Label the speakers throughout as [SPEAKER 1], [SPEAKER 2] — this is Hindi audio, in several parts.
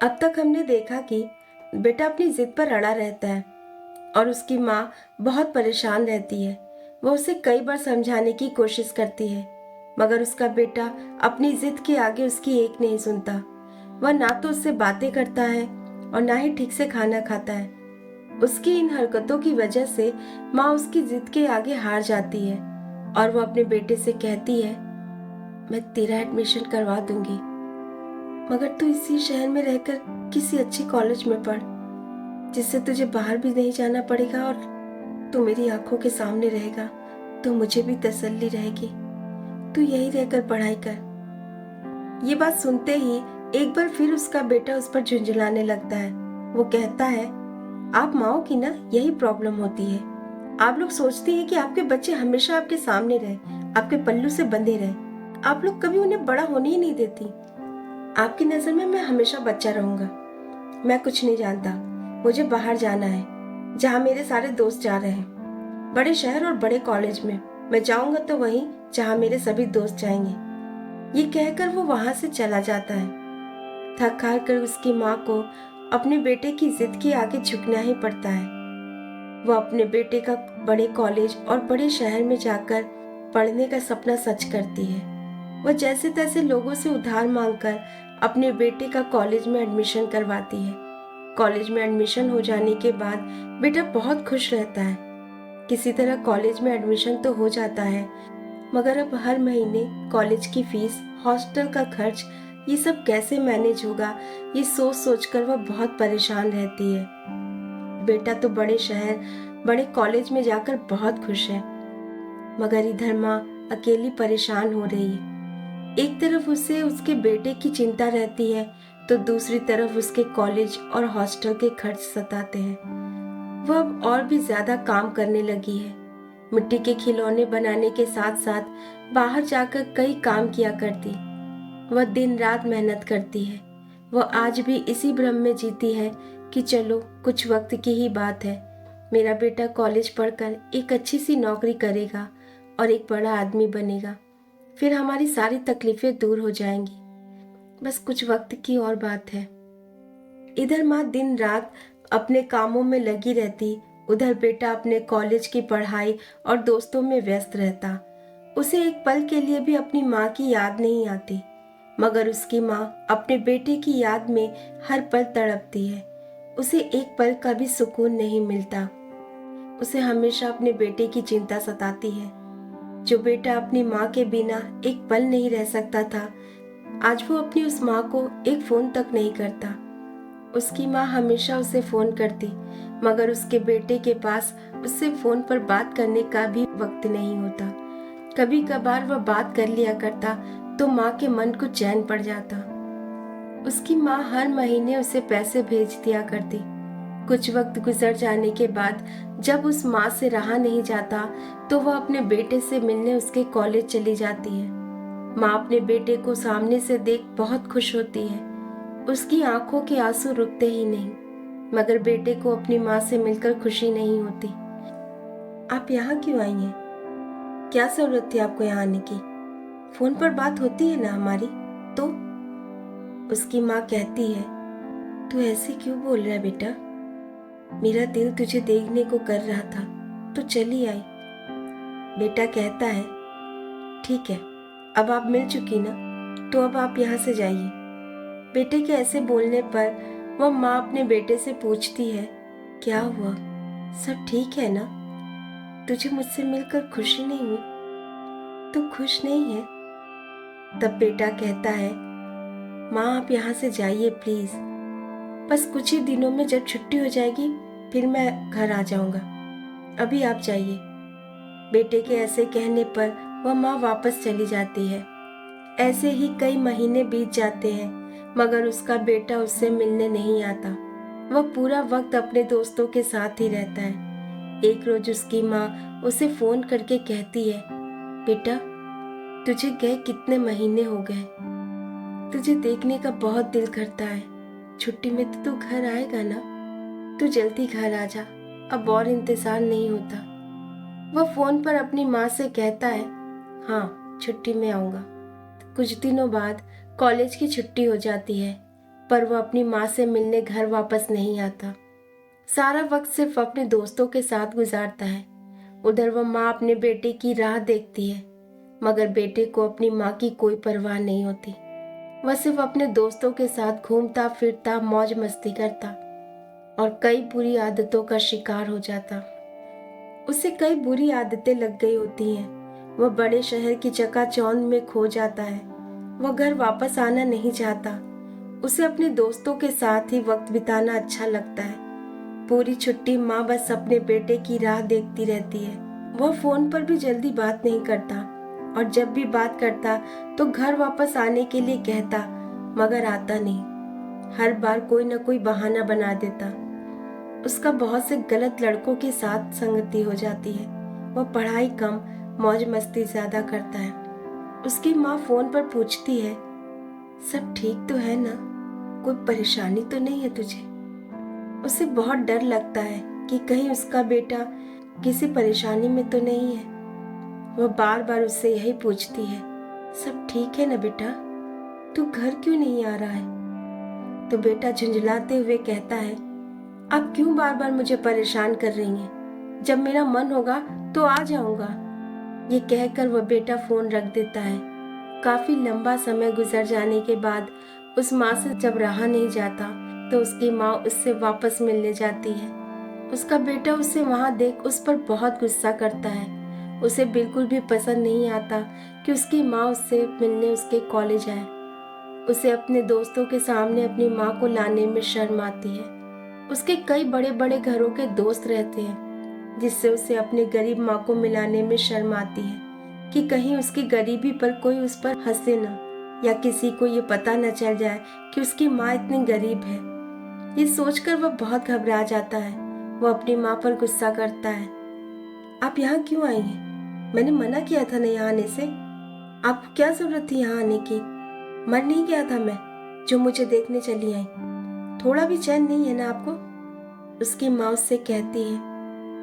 [SPEAKER 1] अब तक हमने देखा कि बेटा अपनी जिद पर अड़ा रहता है और उसकी माँ बहुत परेशान रहती है। वो उसे कई बार समझाने की कोशिश करती है, मगर उसका बेटा अपनी जिद के आगे उसकी एक नहीं सुनता। वह ना तो उससे बातें करता है और ना ही ठीक से खाना खाता है। उसकी इन हरकतों की वजह से माँ उसकी जिद के आगे हार जाती है और वो अपने बेटे से कहती है, मैं तेरा एडमिशन करवा दूंगी, मगर तू इसी शहर में रहकर किसी अच्छे कॉलेज में पढ़, जिससे तुझे बाहर भी नहीं जाना पड़ेगा और तू मेरी आंखों के सामने रहेगा, तो मुझे भी तसल्ली रहेगी। तू यहीं रहकर पढ़ाई कर। ये बात सुनते ही एक बार फिर उसका बेटा उस पर झुंझलाने लगता है। वो कहता है, आप माओ की ना यही प्रॉब्लम होती है। आप लोग सोचती हैं कि आपके बच्चे हमेशा आपके सामने रहे, आपके पल्लू से बंधे रहे। आप लोग कभी उन्हें बड़ा होने ही नहीं देती। आपकी नजर में मैं हमेशा बच्चा रहूंगा। मैं कुछ नहीं जानता। मुझे बाहर जाना है, जहाँ मेरे सारे दोस्त जा रहे हैं, बड़े शहर और बड़े कॉलेज में। मैं जाऊंगा तो वहीं जहाँ मेरे सभी दोस्त जाएंगे। ये कहकर वो वहां से चला जाता है। थक हार कर उसकी माँ को अपने बेटे की जिद के आगे झुकना ही पड़ता है। वो अपने बेटे का बड़े कॉलेज और बड़े शहर में जाकर पढ़ने का सपना सच करती है। वह जैसे तैसे लोगों से उधार मांगकर अपने बेटे का कॉलेज में एडमिशन करवाती है। कॉलेज में एडमिशन हो जाने के बाद बेटा बहुत खुश रहता है। किसी तरह कॉलेज में एडमिशन तो हो जाता है, मगर अब हर महीने कॉलेज की फीस, हॉस्टल का खर्च, ये सब कैसे मैनेज होगा, ये सोच सोचकर वह बहुत परेशान रहती है। बेटा तो बड़े शहर, बड़े कॉलेज में जाकर बहुत खुश है, मगर इधर माँ अकेली परेशान हो रही है। एक तरफ उसे उसके बेटे की चिंता रहती है, तो दूसरी तरफ उसके कॉलेज और हॉस्टल के खर्च सताते हैं। वह अब और भी ज्यादा काम करने लगी है। मिट्टी के खिलौने बनाने के साथ साथ बाहर जाकर कई काम किया करती। वह दिन रात मेहनत करती है। वह आज भी इसी भ्रम में जीती है कि चलो कुछ वक्त की ही बात है, मेरा बेटा कॉलेज पढ़कर एक अच्छी सी नौकरी करेगा और एक बड़ा आदमी बनेगा, फिर हमारी सारी तकलीफें दूर हो जाएंगी। बस कुछ वक्त की और बात है। इधर माँ दिन रात अपने कामों में लगी रहती, उधर बेटा अपने कॉलेज की पढ़ाई और दोस्तों में व्यस्त रहता। उसे एक पल के लिए भी अपनी माँ की याद नहीं आती, मगर उसकी माँ अपने बेटे की याद में हर पल तड़पती है। उसे एक पल का भी सुकून नहीं मिलता। उसे हमेशा अपने बेटे की चिंता सताती है। जो बेटा अपनी माँ के बिना एक पल नहीं रह सकता था, आज वो अपनी उस माँ को एक फोन तक नहीं करता। उसकी माँ हमेशा उसे फोन करती, मगर उसके बेटे के पास उससे फोन पर बात करने का भी वक्त नहीं होता। कभी कभार वह बात कर लिया करता तो माँ के मन को चैन पड़ जाता। उसकी माँ हर महीने उसे पैसे भेज दिया करती। कुछ वक्त गुजर जाने के बाद जब उस माँ से रहा नहीं जाता, तो वह अपने बेटे से मिलने उसके कॉलेज चली जाती है। माँ अपने बेटे को सामने से देख बहुत खुश होती है। उसकी आंखों के आंसू रुकते ही नहीं, मगर बेटे को अपनी माँ से मिलकर खुशी नहीं होती। आप यहाँ क्यों आई हैं? क्या जरूरत थी आपको यहाँ आने की? फोन पर बात होती है ना हमारी। तो उसकी माँ कहती है, तू ऐसे क्यों बोल रहा है बेटा? मेरा दिल तुझे देखने को कर रहा था तो चली आई। बेटा कहता है, ठीक है, अब आप मिल चुकी ना, तो अब आप यहाँ से जाइए। बेटे के ऐसे बोलने पर वह माँ अपने बेटे से पूछती है, क्या हुआ? सब ठीक है ना? तुझे मुझसे मिलकर खुशी नहीं हुई? तू खुश नहीं है? तब बेटा कहता है, माँ आप यहाँ से जाइए प्लीज। बस कुछ ही दिनों में जब छुट्टी हो जाएगी फिर मैं घर आ जाऊंगा। अभी आप जाइए। बेटे के ऐसे कहने पर वह माँ वापस चली जाती है। ऐसे ही कई महीने बीत जाते हैं, मगर उसका बेटा उससे मिलने नहीं आता। वह पूरा वक्त अपने दोस्तों के साथ ही रहता है। एक रोज उसकी माँ उसे फोन करके कहती है, बेटा तुझे गए कितने महीने हो गए, तुझे देखने का बहुत दिल करता है। छुट्टी में तो तू घर आएगा ना? तू जल्दी घर आ जा, अब और इंतजार नहीं होता। वह फोन पर अपनी माँ से कहता है, हाँ छुट्टी में आऊंगा। कुछ दिनों बाद कॉलेज की छुट्टी हो जाती है। पर वह अपनी माँ से मिलने घर वापस नहीं आता। सारा वक्त सिर्फ अपने दोस्तों के साथ गुजारता है। उधर वह माँ अपने बेटे की राह देखती है, मगर बेटे को अपनी माँ की कोई परवाह नहीं होती। वह सिर्फ अपने दोस्तों के साथ घूमता फिरता, मौज मस्ती करता और कई बुरी आदतों का शिकार हो जाता। उसे कई बुरी आदतें लग गई होती हैं। वह बड़े शहर की चकाचौंध में खो जाता है। वह घर वापस आना नहीं चाहता। उसे अपने दोस्तों के साथ ही वक्त बिताना अच्छा लगता है। पूरी छुट्टी माँ बस अपने बेटे की राह देखती रहती है। वह फोन पर भी जल्दी बात नहीं करता और जब भी बात करता तो घर वापस आने के लिए कहता, मगर आता नहीं। हर बार कोई न कोई बहाना बना देता। उसका बहुत से गलत लड़कों के साथ संगति हो जाती है। वह पढ़ाई कम, मौज मस्ती ज्यादा करता है। उसकी माँ फोन पर पूछती है, सब ठीक तो है ना? कोई परेशानी तो नहीं है तुझे? उसे बहुत डर लगता है कि कहीं उसका बेटा किसी परेशानी में तो नहीं है। वह बार बार उससे यही पूछती है, सब ठीक है ना बेटा? तू घर क्यों नहीं आ रहा है? तो बेटा झुंझलाते हुए कहता है, आप क्यों बार बार मुझे परेशान कर रही हैं? जब मेरा मन होगा तो आ जाऊंगा। ये कहकर वह बेटा फोन रख देता है। काफी लंबा समय गुजर जाने के बाद उस माँ से जब रहा नहीं जाता तो उसकी माँ उससे वापस मिलने जाती है। उसका बेटा उसे वहां देख उस पर बहुत गुस्सा करता है। उसे बिल्कुल भी पसंद नहीं आता कि उसकी माँ उससे मिलने उसके कॉलेज आए। उसे अपने दोस्तों के सामने अपनी माँ को लाने में शर्म आती है। उसके कई बड़े बड़े घरों के दोस्त रहते हैं, जिससे उसे अपनी गरीब माँ को मिलाने में शर्म आती है कि कहीं उसकी गरीबी पर कोई उस पर हंसे न, या किसी को ये पता न चल जाए कि उसकी माँ इतनी गरीब है। ये सोचकर वह बहुत घबरा जाता है। वह अपनी माँ पर गुस्सा करता है, आप यहाँ क्यों आई हैं? मैंने मना किया था ना यहाँ आने से। आपको क्या जरूरत थी यहाँ आने की? मर नहीं गया था मैं जो मुझे देखने चली आई? थोड़ा भी चैन नहीं है ना आपको? उसकी माँ उससे कहती है,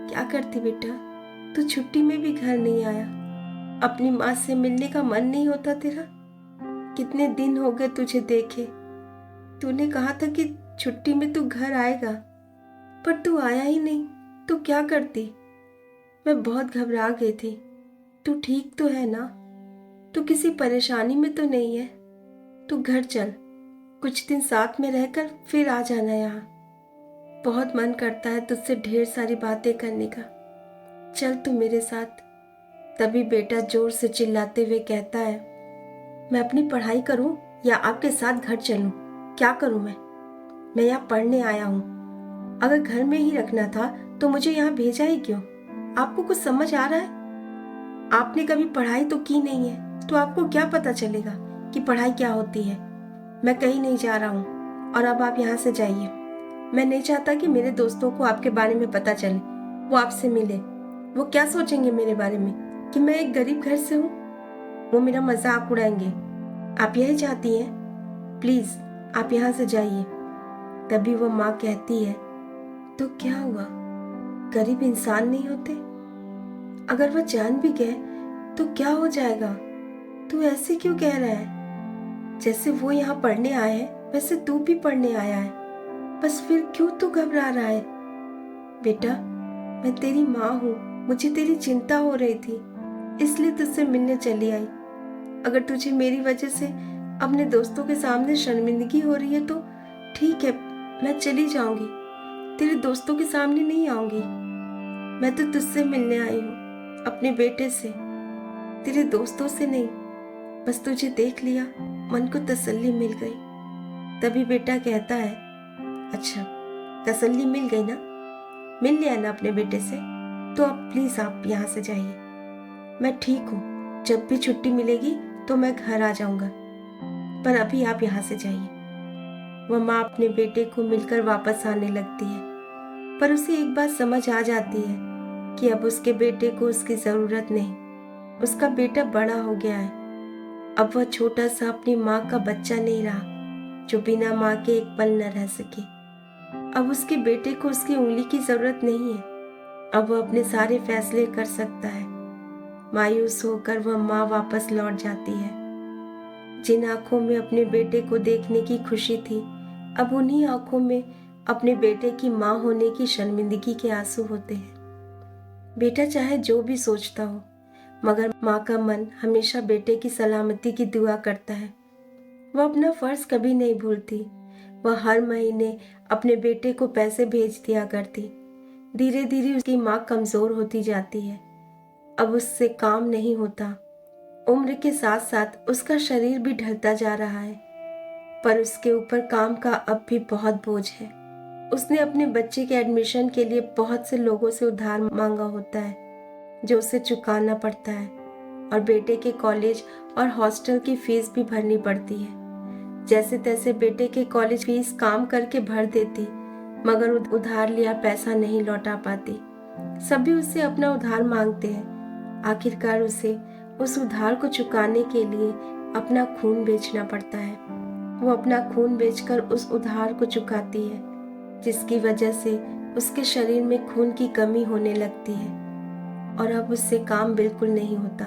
[SPEAKER 1] क्या करती बेटा, तू छुट्टी में भी घर नहीं आया। अपनी माँ से मिलने का मन नहीं होता तेरा? कितने दिन हो गए तुझे देखे। तूने कहा था कि छुट्टी में तू घर आएगा, पर तू आया ही नहीं। तू क्या करती? मैं बहुत घबरा गई थी। तू ठीक तो है ना? तू किसी परेशानी में तो नहीं है? तू घर चल, कुछ दिन साथ में रहकर फिर आ जाना यहाँ। बहुत मन करता है तुझसे ढेर सारी बातें करने का। चल तू मेरे साथ। तभी बेटा जोर से चिल्लाते हुए कहता है, मैं अपनी पढ़ाई करूं या आपके साथ घर चलूं? क्या करूं मैं यहाँ पढ़ने आया हूं। अगर घर में ही रखना था तो मुझे यहाँ भेजा ही क्यों? आपको कुछ समझ आ रहा है? आपने कभी पढ़ाई तो की नहीं है, तो आपको क्या पता चलेगा कि पढ़ाई क्या होती है। मैं कहीं नहीं जा रहा हूँ और अब आप यहाँ से जाइए। मैं नहीं चाहता कि मेरे दोस्तों को आपके बारे में पता चले, वो आपसे मिले। वो क्या सोचेंगे मेरे बारे में कि मैं एक गरीब घर से हूँ? वो मेरा मजाक उड़ाएंगे। आप यही चाहती हैं? प्लीज आप यहाँ से जाइए। तभी वो माँ कहती है, तो क्या हुआ, गरीब इंसान नहीं होते? अगर वह जान भी गए तो क्या हो जाएगा? तू ऐसे क्यों कह रहा है? जैसे वो यहाँ पढ़ने आए हैं वैसे तू भी पढ़ने आया है, बस फिर क्यों तू घबरा रहा है? बेटा, मैं तेरी माँ हूँ, मुझे तेरी चिंता हो रही थी, इसलिए तुझसे मिलने चली आई। अगर तुझे मेरी वजह से अपने दोस्तों के सामने शर्मिंदगी हो रही है तो ठीक है, मैं चली जाऊंगी। तेरे दोस्तों के सामने नहीं आऊंगी। मैं तो तुझसे मिलने आई हूँ, अपने बेटे से, तेरे दोस्तों से नहीं। बस तुझे देख लिया, मन को तसल्ली मिल गई। तभी बेटा कहता है, अच्छा तसल्ली मिल गई ना, मिल लिया ना अपने बेटे से, तो अब प्लीज आप यहाँ से जाइए। मैं ठीक हूँ, जब भी छुट्टी मिलेगी तो मैं घर आ जाऊंगा, पर अभी आप यहाँ से जाइए। वह माँ अपने बेटे को मिलकर वापस आने लगती है, पर उसे एक बात समझ आ जाती है कि अब उसके बेटे को उसकी जरूरत नहीं। उसका बेटा बड़ा हो गया है। अब वह छोटा सा अपनी माँ का बच्चा नहीं रहा जो बिना माँ के एक पल न रह सके। अब उसके बेटे को उसकी उंगली की जरूरत नहीं है। अब वह अपने सारे फैसले कर सकता है। मायूस होकर वह माँ वापस लौट जाती है। जिन आंखों में अपने बेटे को देखने की खुशी थी, अब उन्हीं आंखों में अपने बेटे की माँ होने की शर्मिंदगी के आंसू होते हैं। बेटा चाहे जो भी सोचता हो, मगर माँ का मन हमेशा बेटे की सलामती की दुआ करता है। वह अपना फर्ज कभी नहीं भूलती। वह हर महीने अपने बेटे को पैसे भेज दिया करती। धीरे धीरे उसकी माँ कमजोर होती जाती है। अब उससे काम नहीं होता। उम्र के साथ साथ उसका शरीर भी ढलता जा रहा है, पर उसके ऊपर काम का अब भी बहुत बोझ है। उसने अपने बच्चे के एडमिशन के लिए बहुत से लोगों से उधार मांगा होता है, जो उसे चुकाना पड़ता है, और बेटे के कॉलेज और हॉस्टल की फीस भी भरनी पड़ती है। जैसे तैसे बेटे के कॉलेज फीस काम करके भर देती, मगर उधार लिया पैसा नहीं लौटा पाती। सभी उससे अपना उधार मांगते हैं। आखिरकार उसे उस उधार को चुकाने के लिए अपना खून बेचना पड़ता है। वो अपना खून बेचकर उस उधार को चुकाती है, जिसकी वजह से उसके शरीर में खून की कमी होने लगती है और अब उससे काम बिल्कुल नहीं होता।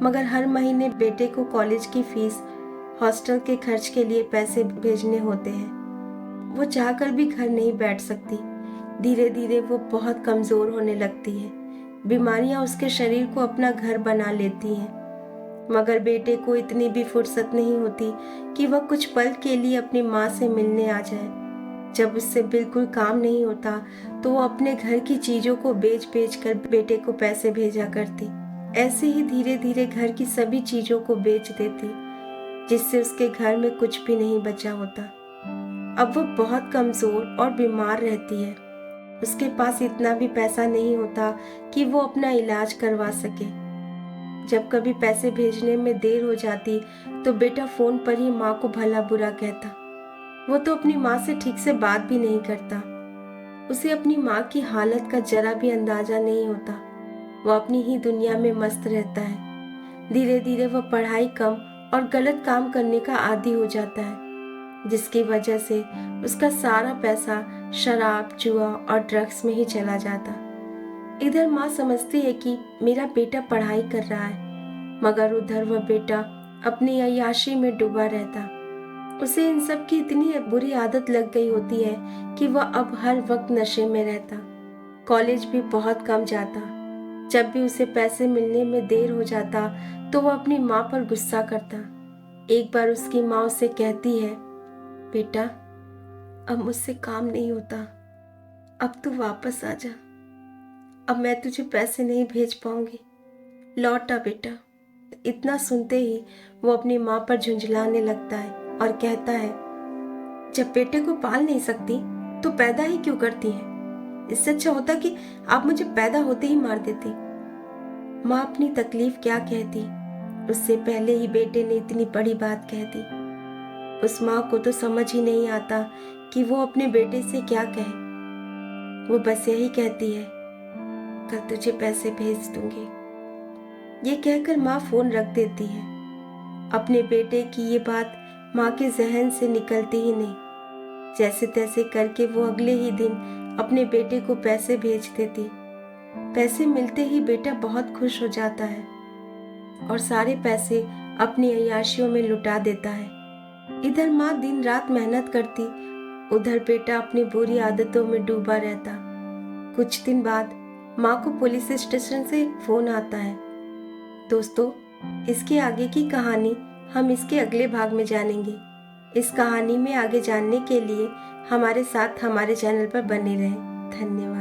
[SPEAKER 1] मगर हर महीने बेटे को कॉलेज की फीस, हॉस्टल के खर्च के लिए पैसे भेजने होते हैं। वो चाहकर भी घर नहीं बैठ सकती। धीरे धीरे वो बहुत कमजोर होने लगती है। बीमारियां उसके शरीर को अपना घर बना लेती हैं। मगर बेटे को इतनी भी फुर्सत नहीं होती कि वह कुछ पल के लिए अपनी माँ से मिलने आ जाए। जब उससे बिल्कुल काम नहीं होता तो वो अपने घर की चीजों को बेच बेच कर बेटे को पैसे भेजा करती। ऐसे ही धीरे धीरे घर की सभी चीजों को बेच देती, जिससे उसके घर में कुछ भी नहीं बचा होता। अब वो बहुत कमजोर और बीमार रहती है। उसके पास इतना भी पैसा नहीं होता कि वो अपना इलाज करवा सके। जब कभी पैसे भेजने में देर हो जाती तो बेटा फोन पर ही माँ को भला बुरा कहता। वो तो अपनी माँ से ठीक से बात भी नहीं करता। उसे अपनी माँ की हालत का जरा भी अंदाजा नहीं होता। वो अपनी ही दुनिया में मस्त रहता है। धीरे धीरे वह पढ़ाई कम और गलत काम करने का आदी हो जाता है, जिसकी वजह से उसका सारा पैसा शराब, जुआ और ड्रग्स में ही चला जाता। इधर माँ समझती है कि मेरा बेटा पढ़ाई कर रहा है, मगर उधर वह बेटा अपनी अय्याशी में डूबा रहता। उसे इन सब की इतनी बुरी आदत लग गई होती है कि वह अब हर वक्त नशे में रहता। कॉलेज भी बहुत कम जाता। जब भी उसे पैसे मिलने में देर हो जाता तो वह अपनी माँ पर गुस्सा करता। एक बार उसकी माँ उसे कहती है, बेटा अब मुझसे काम नहीं होता, अब तू वापस आ जा। अब मैं तुझे पैसे नहीं भेज पाऊंगी, लौट आ बेटा। इतना सुनते ही वो अपनी माँ पर झुंझलाने लगता है और कहता है, जब बेटे को पाल नहीं सकती तो पैदा ही क्यों करती है? इससे अच्छा होता कि आप मुझे पैदा होते ही मार देती। माँ अपनी तकलीफ क्या कहती, उससे पहले ही बेटे ने इतनी बड़ी बात कह दी। उस माँ को तो समझ ही नहीं आता कि वो अपने बेटे से क्या कहे। वो बस यही कहती है, कल तुझे पैसे भेज दूंगी। ये कहकर माँ फोन रख देती है। अपने बेटे की ये बात माँ के जहन से निकलती ही नहीं। जैसे तैसे करके वो अगले ही दिन अपने बेटे को पैसे भेज देती। पैसे मिलते ही बेटा बहुत खुश हो जाता है और सारे पैसे अपनी अय्याशियों में लुटा देता है। इधर माँ दिन रात मेहनत करती, उधर बेटा अपनी बुरी आदतों में डूबा रहता। कुछ दिन बाद माँ को पुलिस स्टेशन से फोन आता है। दोस्तों, इसके आगे की कहानी हम इसके अगले भाग में जानेंगे। इस कहानी में आगे जानने के लिए हमारे साथ हमारे चैनल पर बने रहें। धन्यवाद।